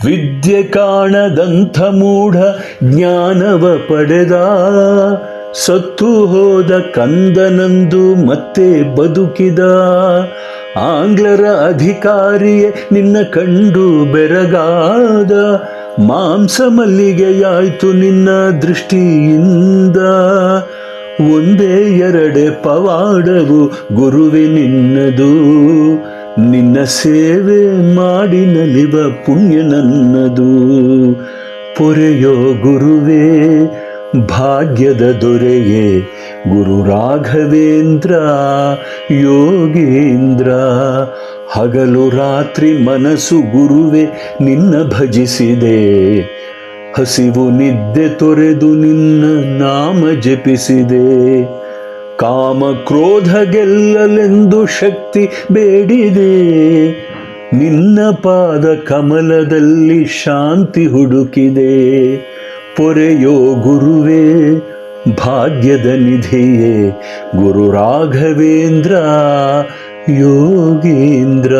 ವಿದ್ಯೆ ಕಾಣದಂಥ ಮೂಢ ಜ್ಞಾನವ ಪಡೆದ, ಸತ್ತು ಹೋದ ಕಂದನಂದು ಮತ್ತೆ ಬದುಕಿದ. ಆಂಗ್ಲರ ಅಧಿಕಾರಿಯೇ ನಿನ್ನ ಕಂಡು ಬೆರಗಾದ, ಮಾಂಸ ಮಲ್ಲಿಗೆಯಾಯ್ತು ನಿನ್ನ ದೃಷ್ಟಿಯಿಂದ. ಒಂದೇ ಎರಡೆ ಪವಾಡವು ಗುರುವೆ ನಿನ್ನದು, ನಿನ್ನ ಸೇವೆ ಮಾಡಿ ನಲಿವ ಪುಣ್ಯ ನನ್ನದು. ಪೊರೆಯೋ ಗುರುವೇ ಭಾಗ್ಯದ ದೊರೆಯೇ ಗುರು ರಾಘವೇಂದ್ರ ಯೋಗೀಂದ್ರ. ಹಗಲು ರಾತ್ರಿ ಮನಸ್ಸು ಗುರುವೆ ನಿನ್ನ ಭಜಿಸಿದೆ, ಹಸಿವು ನಿದ್ದೆ ತೊರೆದು ನಿನ್ನ ನಾಮ ಜಪಿಸಿದೆ. ಕಾಮ ಕ್ರೋಧ ಗೆಲ್ಲಲೆಂದು ಶಕ್ತಿ ಬೇಡಿದೆ, ನಿನ್ನ ಪಾದ ಕಮಲದಲ್ಲಿ ಶಾಂತಿ ಹುಡುಕಿದೆ. ಪೊರೆಯೋ ಗುರುವೇ ಭಾಗ್ಯದ ನಿಧಿಯೇ ಗುರು ರಾಘವೇಂದ್ರ ಯೋಗೀಂದ್ರ.